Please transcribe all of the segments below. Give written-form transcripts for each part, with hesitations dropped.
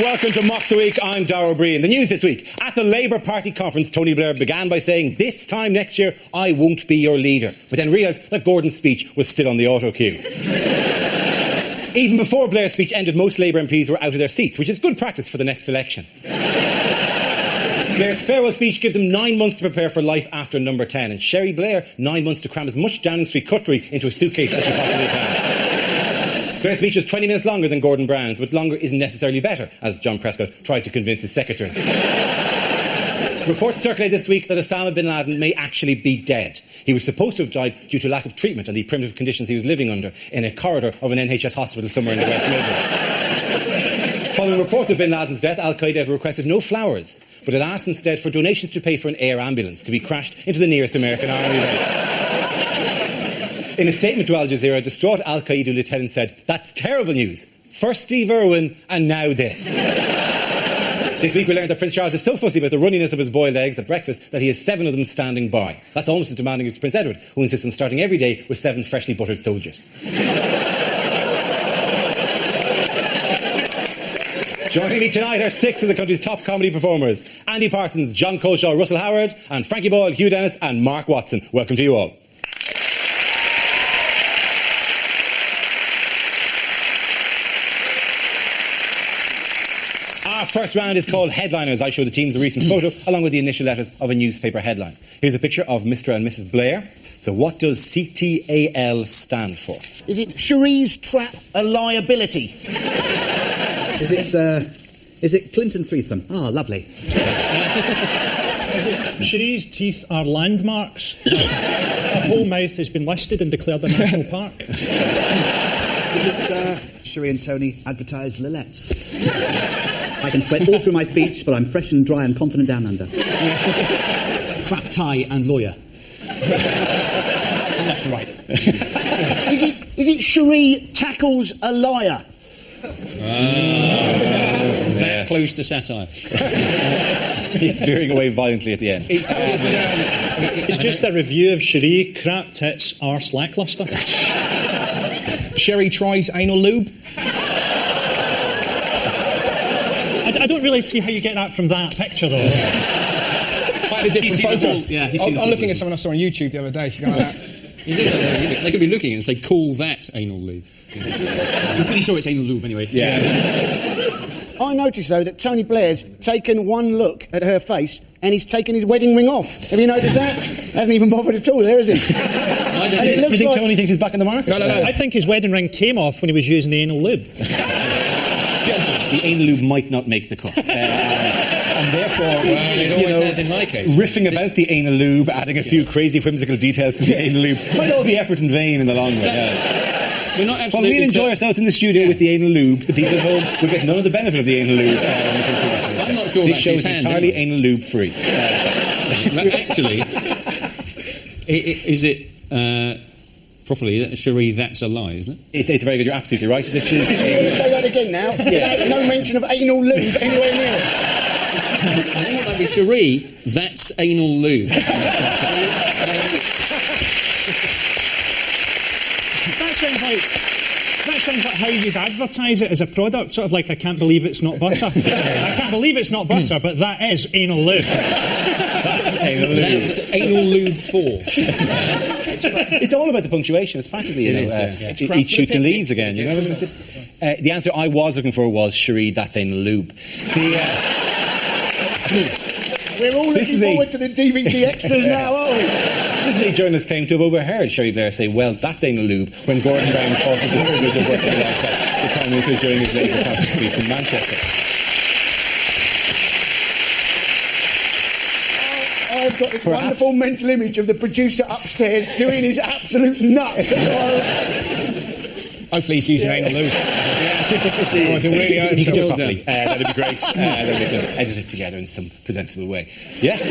Welcome to Mock the Week. I'm Darragh O'Brien. The news this week. At the Labour Party conference, Tony Blair began by saying, "This time next year, I won't be your leader." But then realised that Gordon's speech was still on the auto cue. Even before Blair's speech ended, most Labour MPs were out of their seats, which is good practice for the next election. Blair's farewell speech gives him 9 months to prepare for life after Number 10, and Sherry Blair 9 months to cram as much Downing Street cutlery into a suitcase as she possibly can. Blair's speech was 20 minutes longer than Gordon Brown's, but longer isn't necessarily better, as John Prescott tried to convince his secretary. Reports circulate this week that Osama bin Laden may actually be dead. He was supposed to have died due to lack of treatment and the primitive conditions he was living under in a corridor of an NHS hospital somewhere in the West Midlands. Following reports of bin Laden's death, Al-Qaeda have requested no flowers, but had asked instead for donations to pay for an air ambulance to be crashed into the nearest American army base. In a statement to Al Jazeera, a distraught Al-Qaeda lieutenant said, "That's terrible news. First Steve Irwin, and now this." This week we learned that Prince Charles is so fussy about the runniness of his boiled eggs at breakfast that he has 7 of them standing by. That's almost as demanding as Prince Edward, who insists on starting every day with 7 freshly buttered soldiers. Joining me tonight are 6 of the country's top comedy performers. Andy Parsons, John Coleshaw, Russell Howard, and Frankie Boyle, Hugh Dennis and Mark Watson. Welcome to you all. Our first round is called Headliners. I show the teams a recent photo along with the initial letters of a newspaper headline. Here's a picture of Mr. and Mrs. Blair. So what does CTAL stand for? Is it Cherie's Trap a Liability? Is it Clinton threesome? Oh, lovely. Is it Cherie's teeth are landmarks? Her whole mouth has been listed and declared a national park. Is it Cherie and Tony advertise Lillettes? I can sweat all through my speech, but I'm fresh and dry and confident down under. Crap tie and lawyer. From left to right. Is it Cherie tackles a liar? That close to satire. He's veering away violently at the end. It's just a review of Cherie, crap tits, arse lacklustre. Sherry tries anal lube. I don't really see how you get that from that picture, though. Quite a different photo. Yeah, I'm looking at someone I saw on YouTube the other day. She's going like that. They could be looking and say, "Call that anal lube." I'm pretty sure it's anal lube anyway. Yeah. I noticed, though, that Tony Blair's taken one look at her face and he's taken his wedding ring off. Have you noticed that? Hasn't even bothered at all, there, is he? You think Tony thinks he's back in the market? No. I think his wedding ring came off when he was using the anal lube. The anal lube might not make the cut. And therefore, it always has in my case. Riffing about the anal lube, adding a few crazy whimsical details to the anal lube, might all be effort in vain in the long run. We're not absolutely. Well, we'll enjoy ourselves in the studio with the anal lube. The people at home will get none of the benefit of the anal lube. I'm not sure this that's show his is hand, entirely anyway. anal lube free. Actually, is it properly, Cherie, that's a lie, isn't it? It's very good. You're absolutely right. This is. Can you say that again now? Yeah. No mention of anal lube anywhere near. I think it might be Cherie, that's anal lube. That sounds like how you'd advertise it as a product, sort of like, I can't believe it's not butter. I can't believe it's not butter, but that is anal lube. That's anal lube. That's anal lube 4. It's all about the punctuation. It's practically, eat shoots and leaves again. You know? The answer I was looking for was Cherie, that's anal lube. We're all looking forward to the DVD extras now, aren't we? This is a journalist claim to have overheard Sherry Blair say, "Well, that's anal lube," when Gordon Brown talked of the privilege of working alongside the Prime Minister during his Labour conference speech in Manchester. I've got this wonderful mental image of the producer upstairs doing his absolute nuts. Hopefully he's using anal lube. If you could do it properly, that'd be great. Then we can edit it together in some presentable way. Yes?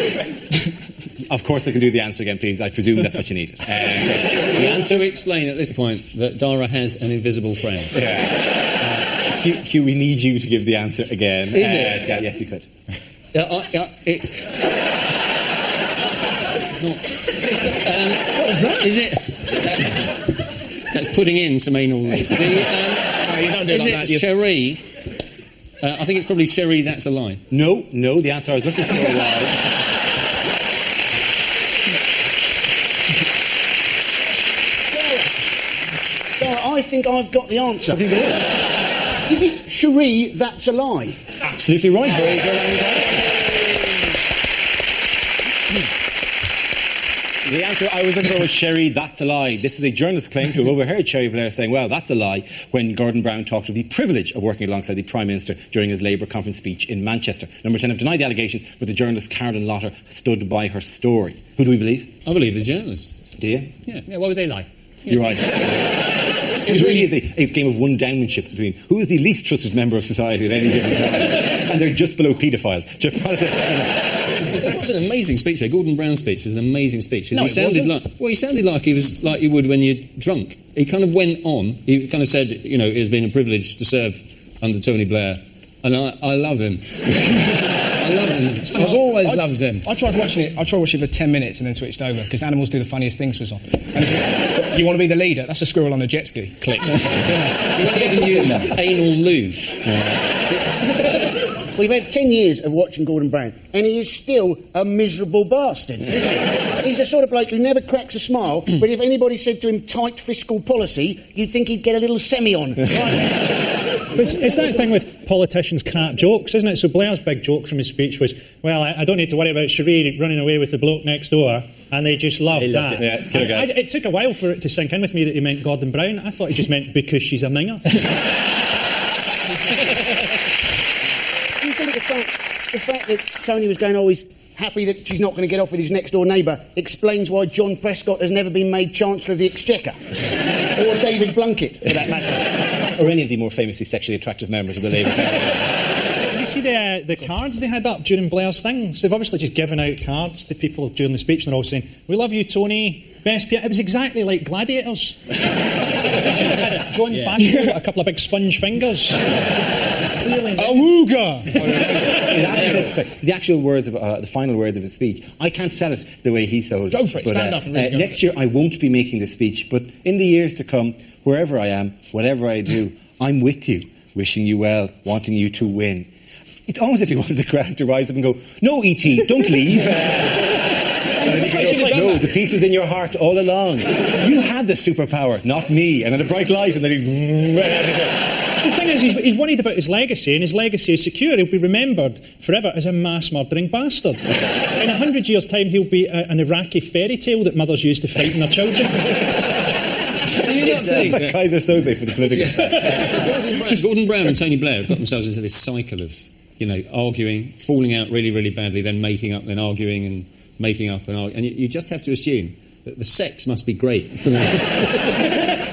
Of course I can do the answer again, please. I presume that's what you needed. We have to explain at this point that Dara has an invisible friend. Hugh, we need you to give the answer again. Is it? Yes, you could. What was that? Is it? That's putting in some anal lube. You don't do it is like it that. Cherie? I think it's probably Cherie, that's a lie. No, the answer I was looking for was... I think I've got the answer. I think it Is it Cherie, that's a lie? Absolutely right. Very good. The answer I was looking for was Cherie, that's a lie. This is a journalist's claim to have overheard Cherie Blair saying, well, that's a lie, when Gordon Brown talked of the privilege of working alongside the Prime Minister during his Labour conference speech in Manchester. Number 10 have denied the allegations, but the journalist Carolyn Lotter stood by her story. Who do we believe? I believe the journalist. Do you? Yeah, why would they lie? You're right. It really is a game of one-downmanship between who is the least trusted member of society at any given time. And they're just below paedophiles. It was an amazing speech there. Gordon Brown's speech was an amazing speech. No, he sounded wasn't. he sounded like he was like you would when you're drunk. He kind of went on. He kind of said, you know, it has been a privilege to serve under Tony Blair. And I love him. I love him. I've always loved him. I tried watching it for 10 minutes and then switched over because Animals Do the Funniest Things was on. And you want to be the leader? That's a squirrel on a jet ski. Click. Do you want to use anal lube? We've had 10 years of watching Gordon Brown, and he is still a miserable bastard. He's the sort of bloke who never cracks a smile, but if anybody said to him tight fiscal policy, you'd think he'd get a little semi on. But it's that thing with politicians crack jokes, isn't it? So Blair's big joke from his speech was, well, I don't need to worry about Cherie running away with the bloke next door, and they just loved that. It took a while for it to sink in with me that he meant Gordon Brown. I thought he just meant because she's a minger. Do you think the fact that Tony was going, he's happy that she's not going to get off with his next-door neighbour, explains why John Prescott has never been made Chancellor of the Exchequer? Or David Blunkett, for that matter? Or any of the more famously sexually attractive members of the Labour Party. Did you see the cards they had up during Blair's thing? So they've obviously just given out cards to people during the speech, and they're all saying, we love you, Tony. Best Pierre. It was exactly like Gladiators. John Fashio with a couple of big sponge fingers. Clearly. Awooga! The actual words of the final words of his speech. I can't sell it the way he sold it. Go for it. Stand up and read it. Next year I won't be making this speech, but in the years to come, wherever I am, whatever I do, I'm with you, wishing you well, wanting you to win. It's almost as if he wanted the crowd to rise up and go, no, E.T., don't leave. No, the peace was in your heart all along. You had the superpower, not me. And then a bright light, and then he... The thing is, he's worried about his legacy, and his legacy is secure. He'll be remembered forever as a mass-murdering bastard. In 100 years' time, he'll be an Iraqi fairy tale that mothers use to frighten their children. Do you not think that Kaiser Soze for the political... Gordon Brown and Tony Blair have got themselves into this cycle of, you know, arguing, falling out really, really badly, then making up, then arguing and making up and arguing. And you just have to assume that the sex must be great for them.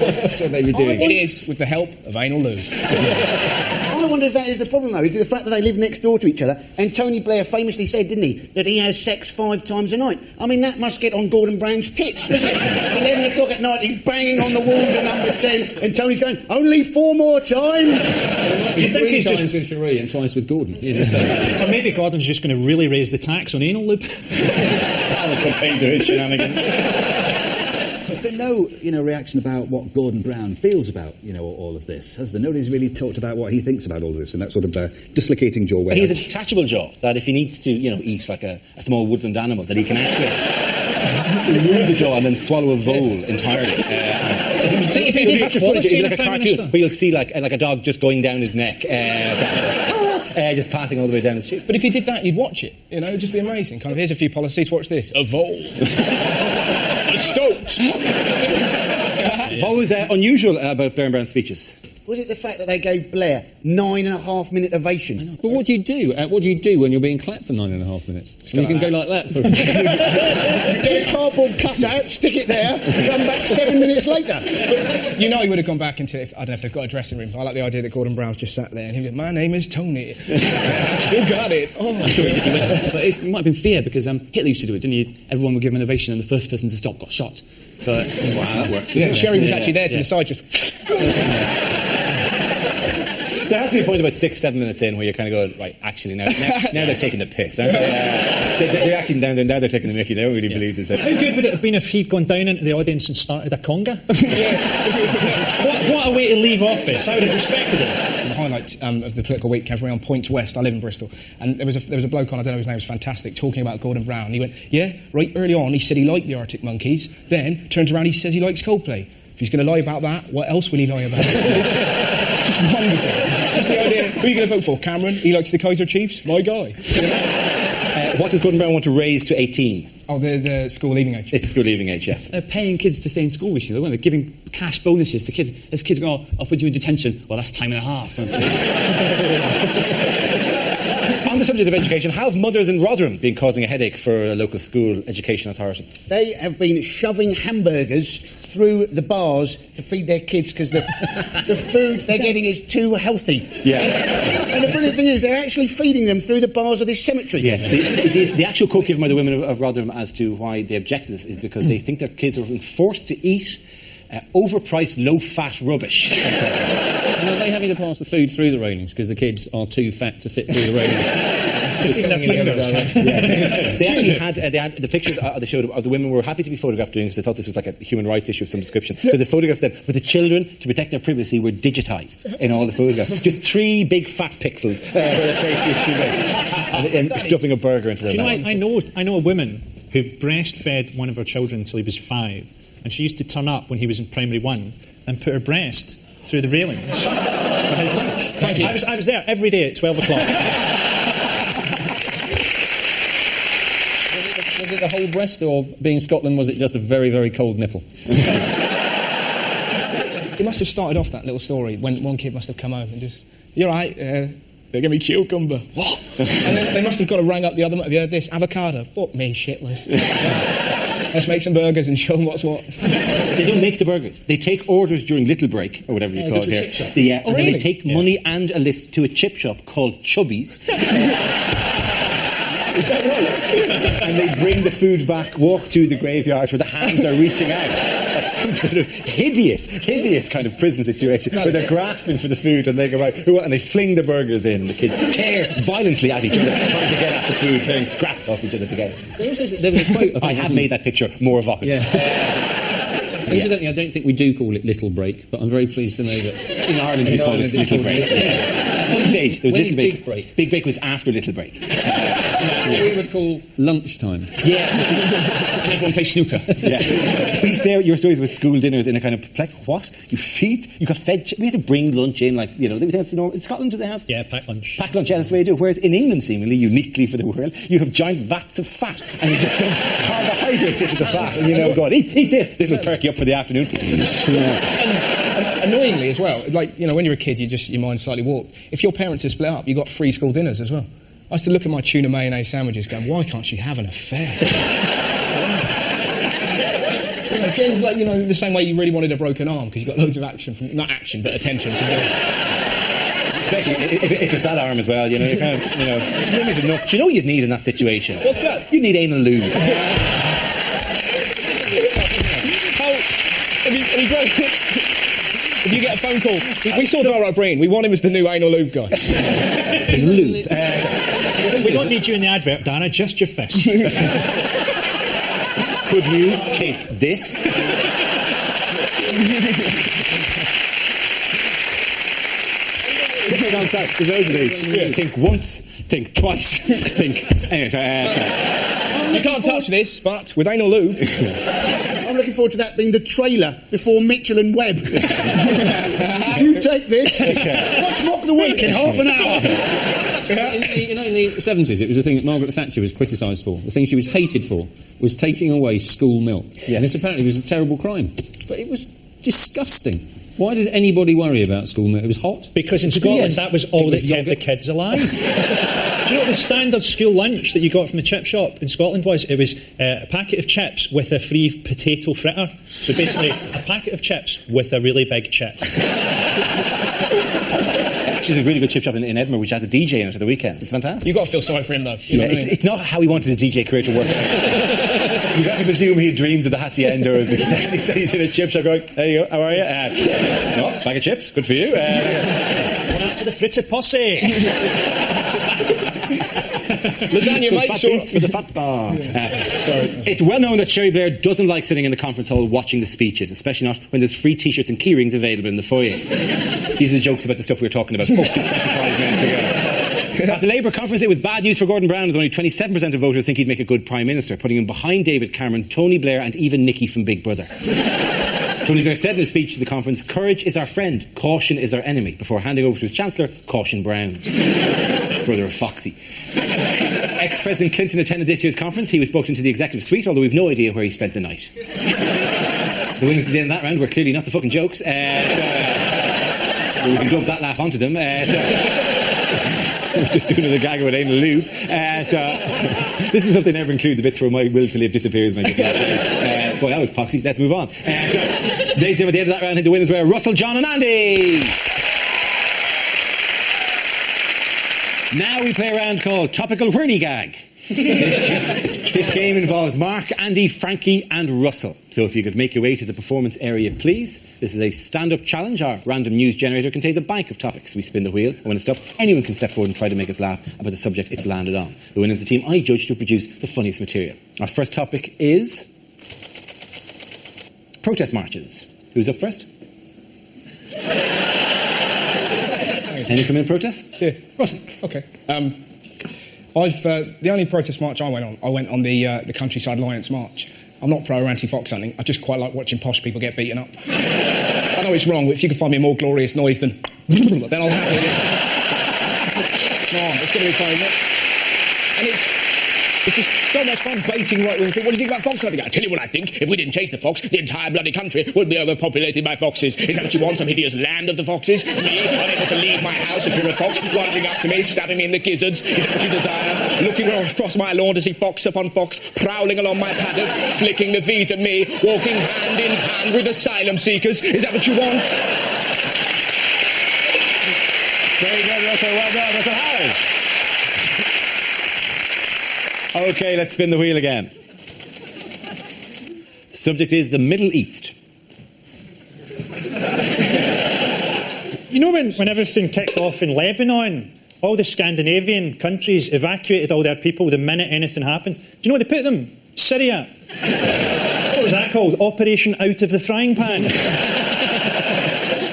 That's what they were doing. It is, with the help of anal lube. I wonder if that is the problem, though, is the fact that they live next door to each other, and Tony Blair famously said, didn't he, that he has sex 5 times a night. I mean, that must get on Gordon Brown's tits, doesn't it? 11 o'clock at night, he's banging on the walls at number 10, and Tony's going, only 4 more times? Do you think he's times with Cherie and twice with Gordon? Or maybe Gordon's just going to really raise the tax on anal lube. I'll complain to his shenanigans. There's been no, reaction about what Gordon Brown feels about, all of this, has there? Nobody's really talked about what he thinks about all of this and that sort of dislocating jaw way. He has a detachable jaw, that if he needs to, eat like a small woodland animal, that he can actually remove the jaw and then swallow a vole entirely. See, if he did capture footage, it'd be like a cartoon, where you'll see like a dog just going down his neck, just passing all the way down his cheek. But if he did that, you'd watch it. It'd just be amazing. Kind of, here's a few policies, watch this. A vole. A stoat. What was unusual about Blair and Brown's speeches? Was it the fact that they gave Blair 9.5 minute ovation? But what do you do? What do you do when you're being clapped for 9.5 minutes? You can go like that for... Get a cardboard cutout, stick it there, come back 7 minutes later. You know he would have gone back into, I don't know if they've got a dressing room. I like the idea that Gordon Brown's just sat there and he'd be, my name is Tony. Still got it. Oh. But it might have been fear because Hitler used to do it, didn't he? Everyone would give him an ovation and the first person to stop got shot. So, wow, that worked. Yeah, Sherry was actually there to the side just... There has to be a point about 6-7 minutes in where you're kind of going, right, actually, now they're taking the piss, aren't they? They're acting down there, now they're taking the mickey. They don't really believe this. How good would it have been if he'd gone down into the audience and started a conga? what a way to leave office. I would have respected it. The highlight of the political week came from around Point West. I live in Bristol. And there was a bloke on, I don't know his name, was fantastic, talking about Gordon Brown. And he went, yeah, right early on he said he liked the Arctic Monkeys. Then, turns around, he says he likes Coldplay. If he's going to lie about that, what else will he lie about? It's just wonderful. Just the idea, who are you going to vote for? Cameron? He likes the Kaiser Chiefs? My guy. What does Gordon Brown want to raise to 18? Oh, the school leaving age. It's school leaving age, yes. They're paying kids to stay in school recently. They're giving cash bonuses to kids. As kids go, I'll put you in detention. Well, that's time and a half. On the subject of education, how have mothers in Rotherham been causing a headache for a local school education authority? They have been shoving hamburgers through the bars to feed their kids because the food they're getting is too healthy. Yeah. And the brilliant thing is they're actually feeding them through the bars of this cemetery. Yes. The actual quote given by the women of Rotherham as to why they object to this is because they think their kids are being forced to eat overpriced, low-fat rubbish. And are they having to pass the food through the railings because the kids are too fat to fit through the railings? Just even their fingers. They actually had the pictures they showed of the women were happy to be photographed doing this. They thought this was like a human rights issue of some description. So they photographed them, but the children, to protect their privacy, were digitised in all the photographs. Just 3 big fat pixels where their face used to be, and stuffing a burger into their mouth. I know a woman who breastfed one of her children until he was 5, and she used to turn up when he was in primary 1 and put her breast through the railings for his lunch. I was there every day at 12 o'clock. Was it the whole breast, or being Scotland, was it just a very, very cold nipple? It must have started off that little story when one kid must have come home and just, you're right, they're going to be cucumber. What? And then they must have got to rang up the other, have you heard this? Avocado. Fuck me, shitless. Let's make some burgers and show them what's what. They don't make the burgers. They take orders during Little Break, or whatever you call it here. And then they take money and a list to a chip shop called Chubby's. Is that right? And they bring the food back, walk through the graveyard where the hands are reaching out. Like some sort of hideous kind of prison situation where they're grasping for the food and they go out and they fling the burgers in. The kids tear violently at each other, trying to get at the food, tearing scraps off each other together. There was a quote. I have made that picture more evocative. Yeah. Incidentally, I don't think we do call it Little Break, but I'm very pleased to know that in Ireland we call it Little Break. Some stage there was Little Break. Big Break? Big Break was after Little Break. We would call lunchtime. Yeah. Everyone plays snooker. Yeah. Please say your stories with school dinners in a kind of like, what? You got fed? We had to bring lunch in, like, you know, that's the normal. In Scotland, do they have? Yeah, packed lunch. Packed lunch, yeah, that's the way you do it. Whereas in England, seemingly, uniquely for the world, you have giant vats of fat and you just dump carbohydrates into the fat and you know, God, eat this. This will perk you up for the afternoon. And annoyingly as well, like, you know, when you're a kid, your mind slightly warped. If your parents are split up, you got free school dinners as well. I used to look at my tuna mayonnaise sandwiches going, why can't she have an affair? Again, like, you know, the same way you really wanted a broken arm because you got loads of action from, not action, but attention from especially if it's that arm as well, you know, you kind of, you know, there's enough. Do you know what you'd need in that situation? What's that? You'd need anal lube. If you get a phone call, we saw Dara Breen. We want him as the new anal lube guy. Lube. We don't need you in the advert, Dana, just your fist. Could you take this? There's loads of these. Yeah. Think once, think twice, think... Anyway, you can't touch this, but with anal lube... I'm looking forward to that being the trailer before Mitchell and Webb. You take this, watch Mock the Week in half an hour. In the 70s, it was a thing that Margaret Thatcher was criticised for. The thing she was hated for was taking away school milk. Yes. And this apparently was a terrible crime. But it was disgusting. Why did anybody worry about school milk? It was hot. Because in Scotland, that was all that kept the kids alive. Do you know what the standard school lunch that you got from the chip shop in Scotland was? It was a packet of chips with a free potato fritter. So basically, a packet of chips with a really big chip. She's a really good chip shop in Edinburgh, which has a DJ in it at the weekend. It's fantastic. You've got to feel sorry for him, though. It's not how he wanted his DJ career to work out. You got to presume he had dreams of the Hacienda, or he said he's in a chip shop going, there you go, how are you? No, bag of chips, good for you. Going out to the fritter posse. Lasagna, mate. For the fat bar. It's well known that Sherry Blair doesn't like sitting in the conference hall watching the speeches, especially not when there's free T-shirts and keyrings available in the foyer. These are the jokes about the stuff we were talking about 25 minutes ago. At the Labour conference, it was bad news for Gordon Brown, as only 27% of voters think he'd make a good Prime Minister, putting him behind David Cameron, Tony Blair and even Nicky from Big Brother. Tony Blair said in his speech to the conference, "Courage is our friend, caution is our enemy," before handing over to his Chancellor, Caution Brown. Brother of Foxy. Ex-President Clinton attended this year's conference. He was spoken to the executive suite, although we've no idea where he spent the night. The winners at the end of that round were clearly not the fucking jokes, so we can dub that laugh onto them. We're just doing another gag with anal lube. This is something that never includes the bits where my will to live disappears when I just boy, that was poxy. Let's move on. Ladies and gentlemen, at the end of that round, I think the winners were Russell, John and Andy. Now we play a round called Topical Whirly Gag. This game involves Mark, Andy, Frankie and Russell. So if you could make your way to the performance area, please. This is a stand-up challenge. Our random news generator contains a bank of topics. We spin the wheel, and when it's stopped, anyone can step forward and try to make us laugh about the subject it's landed on. The winner is the team I judge to produce the funniest material. Our first topic is protest marches. Who's up first? Any come in protest? Yeah. Russell. Okay. The only protest march I went on the Countryside Alliance March. I'm not pro or anti-fox hunting. I just quite like watching posh people get beaten up. I know it's wrong, but if you can find me a more glorious noise than then I'll happily listen. Come on, it's going to be fun, isn't it? And it's just so much fun baiting right wing people. What do you think about fox hunting? I'll tell you what I think. If we didn't chase the fox, the entire bloody country would be overpopulated by foxes. Is that what you want? Some hideous land of the foxes? Me, unable to leave my house if you're a fox, wandering up to me, stabbing me in the gizzards? Is that what you desire? Looking across my lawn to see fox upon fox, prowling along my paddock, flicking the V's at me, walking hand in hand with asylum seekers? Is that what you want? Very good, Russell. Well done, Russell Howard. Okay, let's spin the wheel again. The subject is the Middle East. You know when everything kicked off in Lebanon, all the Scandinavian countries evacuated all their people the minute anything happened. Do you know what they put them? Syria. What was that called? Operation Out of the Frying Pan.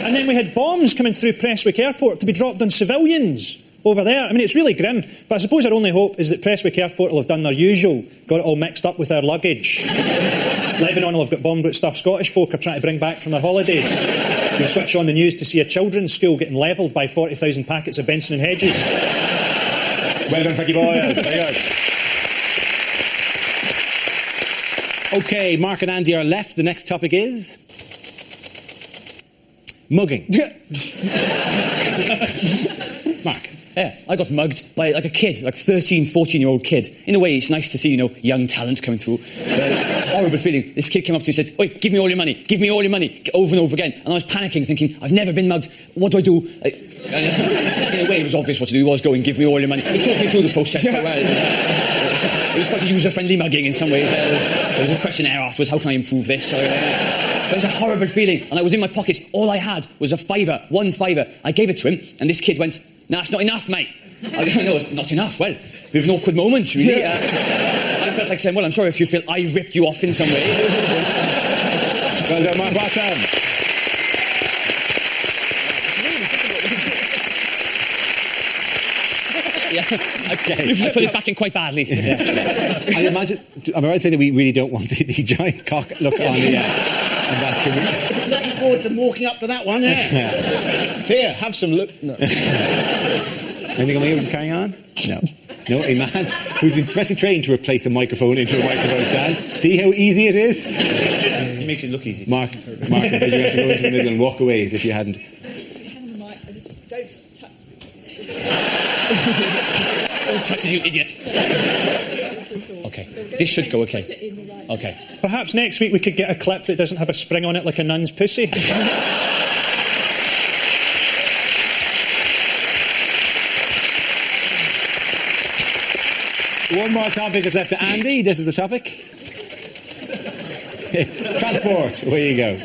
And then we had bombs coming through Prestwick Airport to be dropped on civilians over there. I mean, it's really grim, but I suppose our only hope is that Prestwick Airport will have done their usual, got it all mixed up with their luggage. Lebanon will have got bombed with stuff Scottish folk are trying to bring back from their holidays. You'll switch on the news to see a children's school getting levelled by 40,000 packets of Benson and Hedges. Well done, Frankie boy. Very good. Okay, Mark and Andy are left. The next topic is mugging. Mark. Yeah, I got mugged by like a kid, like a 13, 14-year-old kid. In a way, it's nice to see, young talent coming through. Horrible feeling. This kid came up to me and said, "Oi, give me all your money, over and over again." And I was panicking, thinking, I've never been mugged. What do I do? And in a way, it was obvious what to do. He was going, "Give me all your money." He took me through the process quite well. It was quite a user-friendly mugging in some ways. There was a questionnaire afterwards, how can I improve this? It was a horrible feeling, and I was in my pocket. All I had was a £5, £1. I gave it to him, and this kid went, "Nah, it's not enough, mate." I go, "No, it's not enough." Well, we have an awkward moment, really. I felt like saying, "Well, I'm sorry if you feel I ripped you off in some way." Well done, Mark. Well done. Yeah, I put it back in quite badly. Yeah. I imagine, am I right to say that we really don't want the giant cock look on the... Looking forward to walking up to that one, yeah. Here, have some look. No. Anything on me? We're just carrying on? No. No, a man who's been professionally trained to replace a microphone into a microphone stand. See how easy it is? makes it look easy. Mark, you'd have to go into the middle and walk away as if you hadn't. Hang on, Mike. I just don't touch. Don't touch it, you idiot. Okay, this should go okay. Okay. Perhaps next week we could get a clip that doesn't have a spring on it like a nun's pussy. One more topic is left to Andy. This is the topic. It's transport. Away you go.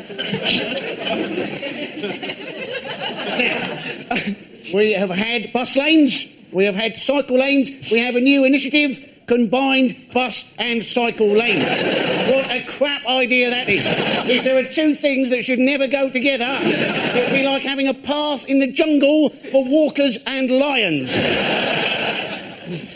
We have had bus lanes, we have had cycle lanes, we have a new initiative, combined bus and cycle lanes. What a crap idea that is. If there are two things that should never go together, it would be like having a path in the jungle for walkers and lions.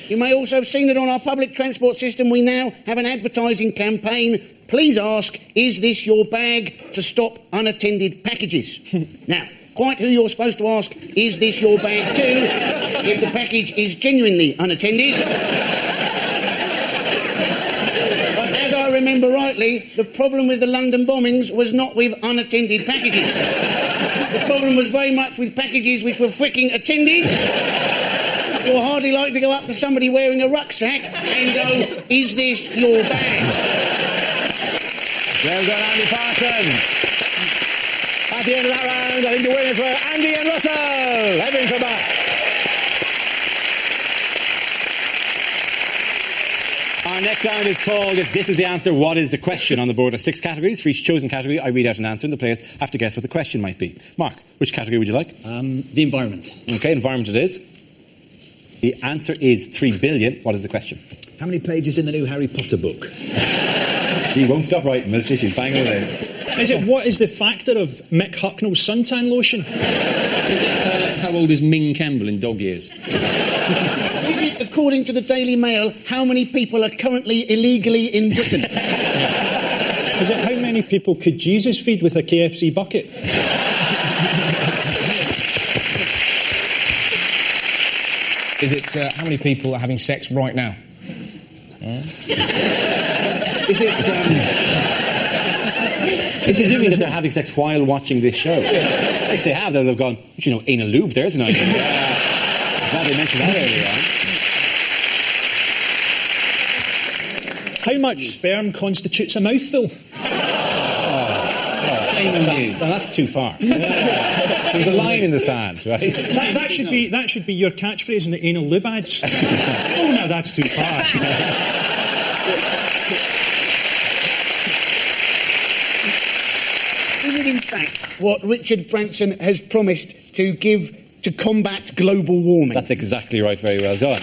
You may also have seen that on our public transport system we now have an advertising campaign. Please ask, is this your bag, to stop unattended packages? Now, quite who you're supposed to ask, is this your bag too, if the package is genuinely unattended. But as I remember rightly, the problem with the London bombings was not with unattended packages. The problem was very much with packages which were freaking attended. You'll hardly like to go up to somebody wearing a rucksack and go, is this your bag? Well done, Andy Parsons. At the end of that round, I think the winners were Andy and Russell. Everyone come back. Our next round is called If This Is the Answer, What Is the Question? On the board are 6 categories. For each chosen category, I read out an answer and the players have to guess what the question might be. Mark, which category would you like? The environment. OK, environment it is. The answer is 3 billion. What is the question? How many pages in the new Harry Potter book? She won't stop writing, will she? She's banging away. Is it, what is the factor of Mick Hucknall's suntan lotion? Is it, how old is Ming Campbell in dog years? Is it, according to the Daily Mail, how many people are currently illegally in Britain? Is it how many people could Jesus feed with a KFC bucket? Is it how many people are having sex right now? Is it... It's assuming that they're having sex while watching this show. If they have, they'll have gone, you know, anal lube, there's an idea. Glad they mentioned that earlier on. How much sperm constitutes a mouthful? That's too far. There's a line in the sand, right? That should be your catchphrase in the anal lube ads. Oh, no, that's too far. Is it in fact what Richard Branson has promised to give to combat global warming? That's exactly right. Very well done.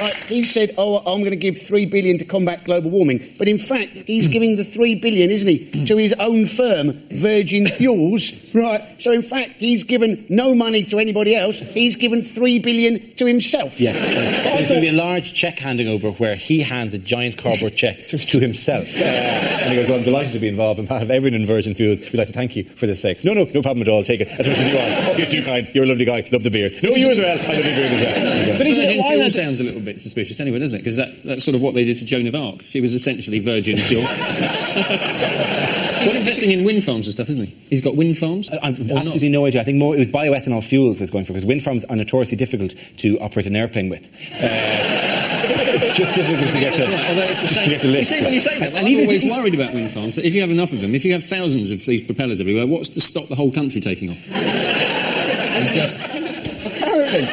Right, he said, oh, I'm going to give 3 billion to combat global warming. But in fact, he's giving the 3 billion, isn't he, to his own firm, Virgin Fuels. Right. So in fact, he's given no money to anybody else. He's given 3 billion to himself. Yes. There's going to be a large cheque handing over where he hands a giant cardboard cheque to himself. And he goes, well, I'm delighted to be involved. On behalf of everyone in Virgin Fuels, we'd like to thank you for this sake. No problem at all. Take it as much as you want. Oh, you're too kind. You're a lovely guy. Love the beer. No, you as well. I love your beer as well. But isn't it, why that sounds a little bit suspicious anyway, doesn't it? Because that's sort of what they did to Joan of Arc. She was essentially Virgin Fuel. He's investing in wind farms and stuff, isn't he? He's got wind farms. I've absolutely no idea. I think more it was bioethanol fuels is going for, because wind farms are notoriously difficult to operate an airplane with. It's just difficult to get the lift. When you say that, I'm always worried about wind farms. If you have enough of them, if you have thousands of these propellers everywhere, what's to stop the whole country taking off? It's just... Apparently,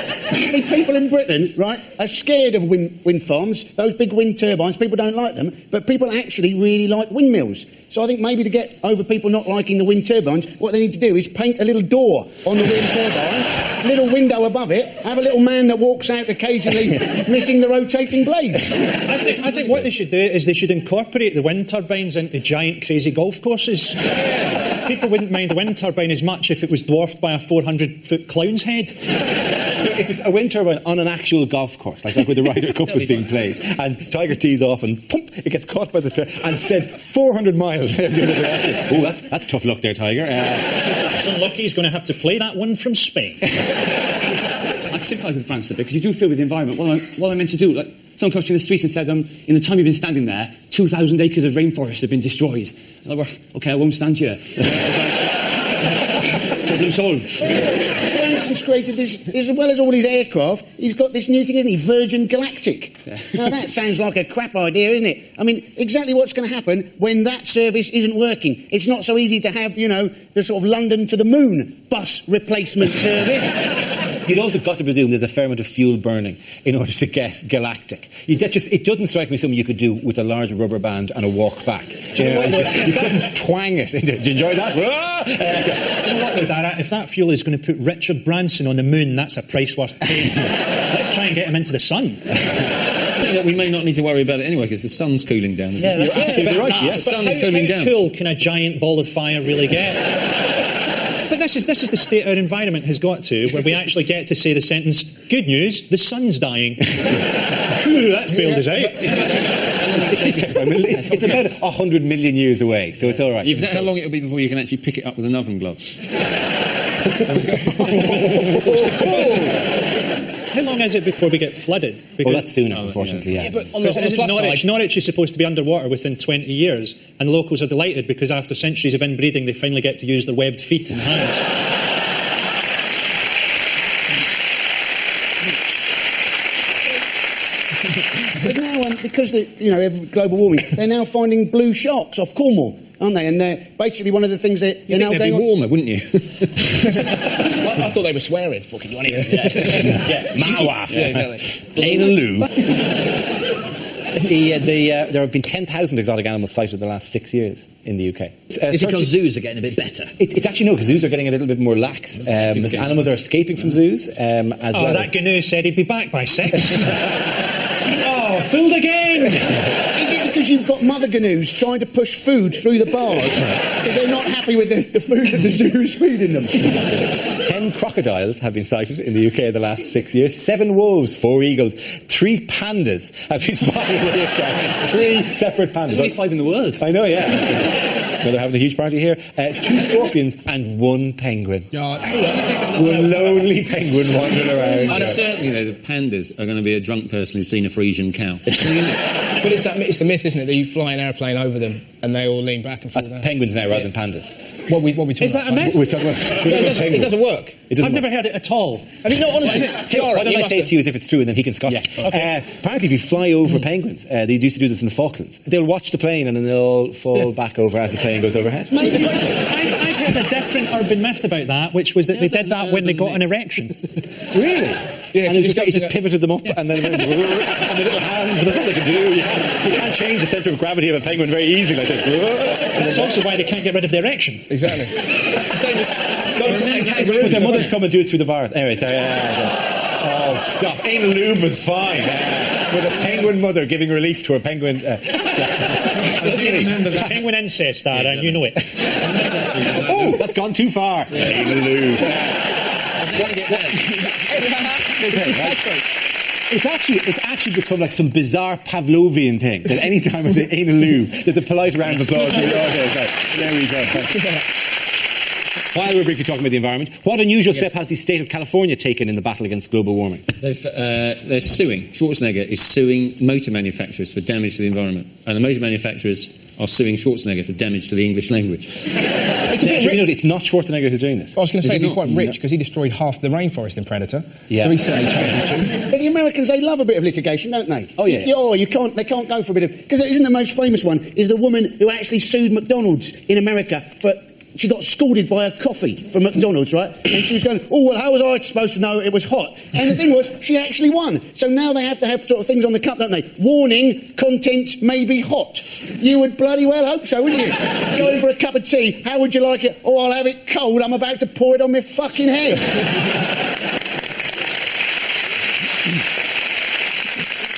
people in Britain, right, are scared of wind farms, those big wind turbines. People don't like them, but people actually really like windmills. So I think maybe to get over people not liking the wind turbines, what they need to do is paint a little door on the wind turbine, a little window above it, have a little man that walks out occasionally missing the rotating blades. I think what they should do is they should incorporate the wind turbines into giant crazy golf courses. People wouldn't mind the wind turbine as much if it was dwarfed by a 400-foot clown's head. So if it's a wind turbine on an actual golf course, like where the Ryder Cup was being played, and Tiger tees off and thump, it gets caught by the and sent 400 miles the other direction. Oh, that's tough luck there, Tiger. That's unlucky. He's going to have to play that one from Spain. I sympathise with Branson because you do feel with the environment. What am I meant to do? Like, someone comes through the street and said, in the time you've been standing there, 2,000 acres of rainforest have been destroyed. And I went, OK, I won't stand here. Problem solved. Branson's created this, as well as all his aircraft, he's got this new thing, isn't he? Virgin Galactic. Yeah. Now, that sounds like a crap idea, isn't it? I mean, exactly what's going to happen when that service isn't working. It's not so easy to have, the sort of London to the moon bus replacement service. You'd also got to presume there's a fair amount of fuel burning in order to get Galactic. It doesn't strike me something you could do with a large rubber band and a walk back. You couldn't twang it. Did you enjoy that? If that fuel is going to put Richard Branson on the moon, that's a price worth paying. Let's try and get him into the sun. We may not need to worry about it anyway because the sun's cooling down. Isn't it? You're absolutely right. Yes. The sun's cooling down. How cool can a giant ball of fire really get? But this is the state our environment has got to, where we actually get to say the sentence, good news, the sun's dying. Ooh, that's bailed us out. It's about 100 million years away, so it's all right. How long it'll be before you can actually pick it up with an oven glove? How long is it before we get flooded? Well, that's sooner, unfortunately, yeah. But on the plus side, Norwich is supposed to be underwater within 20 years, and locals are delighted because after centuries of inbreeding, they finally get to use their webbed feet and hands. But now, because global warming, they're now finding blue sharks off Cornwall, aren't they? And they're basically one of the things that they're now going going on. Warmer, wouldn't you? I thought they were swearing. Fucking you want it? Yeah. Mawaf. Yeah, exactly. Ain't a loo. There have been 10,000 exotic animals sighted in the last 6 years in the UK. Is it because zoos are getting a bit better? It's actually no, because zoos are getting a little bit more lax. Animals are escaping from zoos as well. That GNU said he'd be back by 6. Fooled again! Is it because you've got mother gnu's trying to push food through the bars because they're not happy with the food that the zoo is feeding them? 10 crocodiles have been sighted in the UK in the last 6 years. 7 wolves, 4 eagles, 3 pandas have been spotted in the UK. 3 separate pandas. There's only 5 in the world. I know, yeah. Well, they're having a huge party here. 2 scorpions and 1 penguin. One lonely penguin wandering around. Certainly, the pandas are going to be a drunk person who's seen a Frisian cow. But it's the myth, isn't it, that you fly an airplane over them and they all lean back and forth. That's penguins now rather than pandas. What we talking about? Is that a myth? We're talking about penguins. It doesn't work. I've never heard it at all. I mean, no, honestly. Why don't I say it to you as if it's true and then he can scoff? Yeah. Okay. Apparently, if you fly over penguins, they used to do this in the Falklands. They'll watch the plane and then they'll fall back over as the plane goes overhead. I'd heard a different urban myth about that, which was that they did that when they got an erection. Really? Yeah, and he just pivoted them up and then and the little hands, but there's nothing they can do. You can't change the centre of gravity of a penguin very easily like that. And that's also why they can't get rid of the erection. Exactly. Same as their mothers come and do it through the bars. Anyway, sorry. Oh, stop. Ain't lube was fine. With a penguin mother giving relief to a penguin. Penguin incest, Dara, and you know it. Oh, that's gone too far. Ain't lube. It's actually become like some bizarre Pavlovian thing that any time I say ain't a loo, there's a polite round of applause. There we go. While we're briefly talking about the environment, what unusual step has the state of California taken in the battle against global warming? They're suing. Schwarzenegger is suing motor manufacturers for damage to the environment. And the motor manufacturers are suing Schwarzenegger for damage to the English language. It's not Schwarzenegger who's doing this. I was going to say he's quite rich because he destroyed half the rainforest in Predator. Yeah. So he certainly changed the tune. But the Americans, they love a bit of litigation, don't they? Oh, yeah. They can't go for a bit of... Because isn't the most famous one is the woman who actually sued McDonald's in America for... She got scalded by a coffee from McDonald's, right? And she was going, oh, well, how was I supposed to know it was hot? And the thing was, she actually won. So now they have to have sort of things on the cup, don't they? Warning, contents may be hot. You would bloody well hope so, wouldn't you? Going for a cup of tea, how would you like it? Oh, I'll have it cold, I'm about to pour it on my fucking head.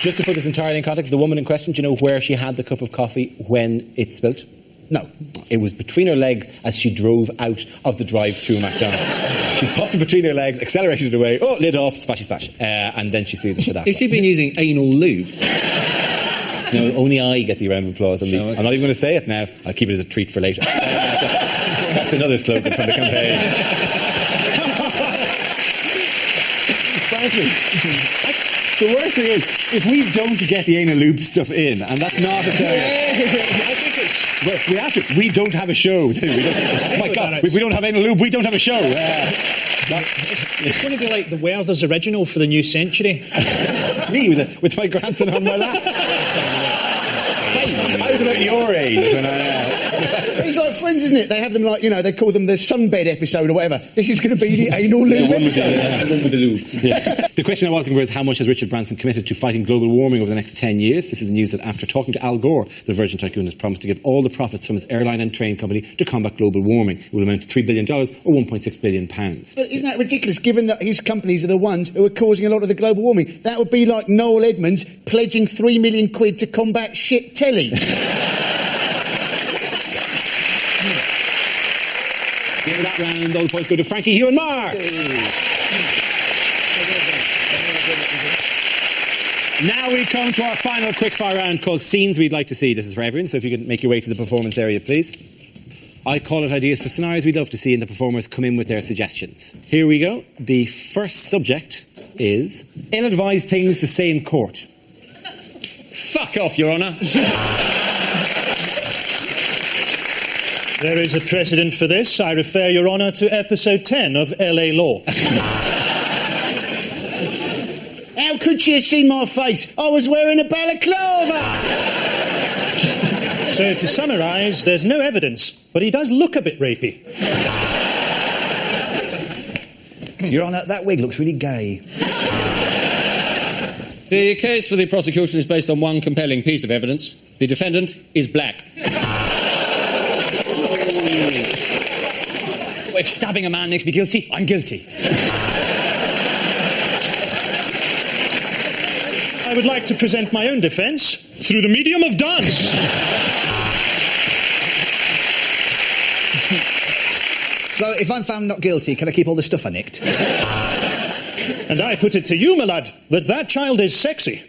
Just to put this entirely in context, the woman in question, do you know where she had the cup of coffee when it spilt? No. It was between her legs as she drove out of the drive-through McDonald's. She popped it between her legs, accelerated it away, lid off, splashy splash. And then she sued them for that. If she'd been using anal lube... No, only I get the round of applause. I'm not even going to say it now. I'll keep it as a treat for later. That's another slogan from the campaign. Frankly, The worst thing is, if we don't get the anal lube stuff in, and that's not a thing, we have to. We don't have a show. Do we? My God, if we don't have anal lube, we don't have a show. It's going to be like the Werther's original for the new century. Me with my grandson on my lap. I was about your age when It's like Friends, isn't it? They have them like, they call them the sunbed episode or whatever. This is going to be the anal lube episode. One with the lube. Yeah. The question I was looking for is how much has Richard Branson committed to fighting global warming over the next 10 years? This is the news that after talking to Al Gore, the Virgin tycoon has promised to give all the profits from his airline and train company to combat global warming. It will amount to $3 billion or £1.6 billion. But isn't that ridiculous, given that his companies are the ones who are causing a lot of the global warming? That would be like Noel Edmonds pledging £3 million to combat shit telly. In that round, all the points go to Frankie, Hugh and Mark. Now we come to our final quickfire round called Scenes We'd Like to See. This is for everyone, so if you could make your way to the performance area, please. I call it ideas for scenarios we'd love to see, and the performers come in with their suggestions. Here we go. The first subject is ill-advised things to say in court. Fuck off, Your Honour. There is a precedent for this. I refer Your Honour to episode 10 of LA Law. How could she have seen my face? I was wearing a balaclava! So, to summarise, there's no evidence, but he does look a bit rapey. Your Honour, that wig looks really gay. The case for the prosecution is based on one compelling piece of evidence. The defendant is black. If stabbing a man makes me guilty, I'm guilty. I would like to present my own defence through the medium of dance. So, if I'm found not guilty, can I keep all the stuff I nicked? And I put it to you, my lad, that child is sexy.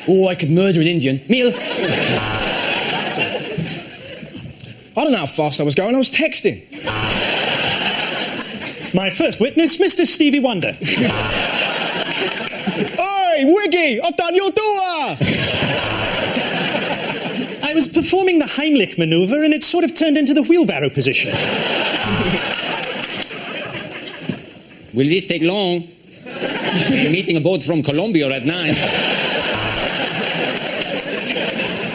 Oh, I could murder an Indian. Meal. I don't know how fast I was going. I was texting. My first witness, Mr. Stevie Wonder. Oi, Wiggy! I've done your door! I was performing the Heimlich manoeuvre and it sort of turned into the wheelbarrow position. Will this take long? We're meeting a boat from Colombia at 9.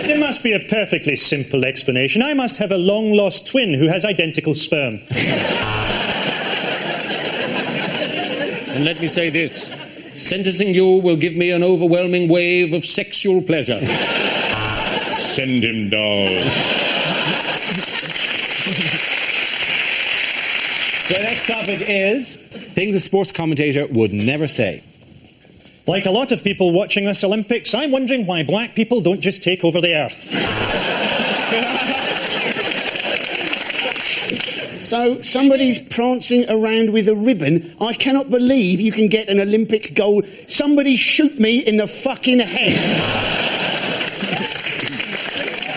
There must be a perfectly simple explanation. I must have a long-lost twin who has identical sperm. And let me say this. Sentencing you will give me an overwhelming wave of sexual pleasure. Send him down. The next topic is things a sports commentator would never say. Like a lot of people watching this Olympics, I'm wondering why black people don't just take over the earth. So, somebody's prancing around with a ribbon. I cannot believe you can get an Olympic gold. Somebody shoot me in the fucking head.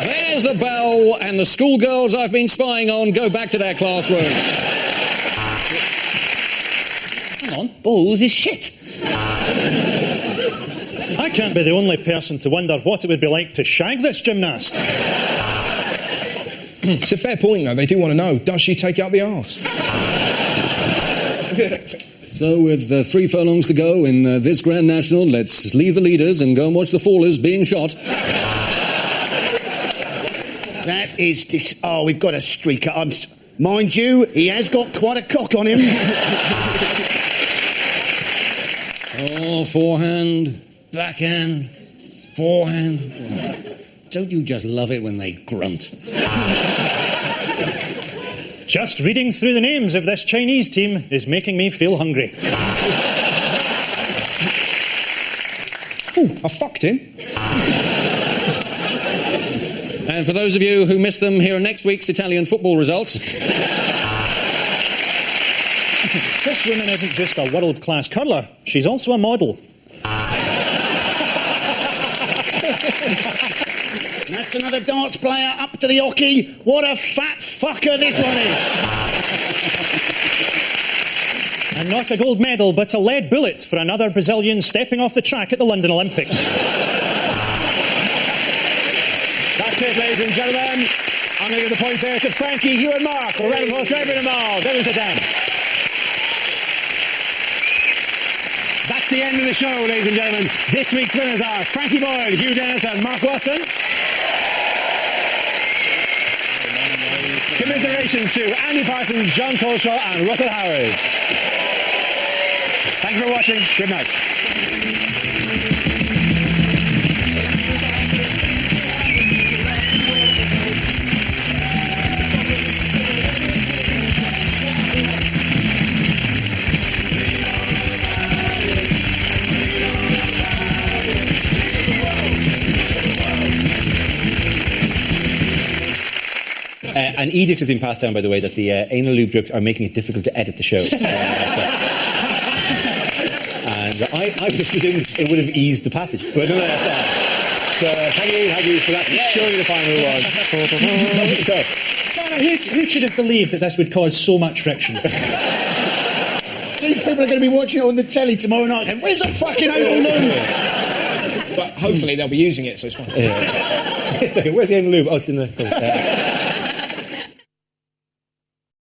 There's the bell, and the schoolgirls I've been spying on go back to their classrooms. Hang on, bowls is shit. I can't be the only person to wonder what it would be like to shag this gymnast. It's a fair point, though. They do want to know, does she take out the arse? So, with 3 furlongs to go in this Grand National, let's leave the leaders and go and watch the fallers being shot. That is... Oh, we've got a streaker. Mind you, he has got quite a cock on him. Oh, forehand, backhand, forehand. Don't you just love it when they grunt? Just reading through the names of this Chinese team is making me feel hungry. Ooh, I fucked him. And for those of you who missed them, here are next week's Italian football results. This woman isn't just a world-class curler, she's also a model. That's That's another darts player up to the hockey. What a fat fucker this one is. And not a gold medal, but a lead bullet for another Brazilian stepping off the track at the London Olympics. That's it, ladies and gentlemen. I'm going to give the points there to Frankie, Hugh and Mark. We're ready for everyone involved. Everyone sit down. That's the end of the show, ladies and gentlemen. This week's winners are Frankie Boyle, Hugh Dennis and Mark Watson. Commiserations to Andy Parsons, John Colshaw and Russell Howard. Thank you for watching. Good night. An edict has been passed down, by the way, that the anal lube jokes are making it difficult to edit the show. And I presumed it would have eased the passage. But no, that's all. So thank you for that. Surely the final one. So, who could have believed that this would cause so much friction? These people are going to be watching it on the telly tomorrow night. And where's the fucking anal lube? But hopefully they'll be using it, so it's fine. Where's the anal lube? Oh, it's in the...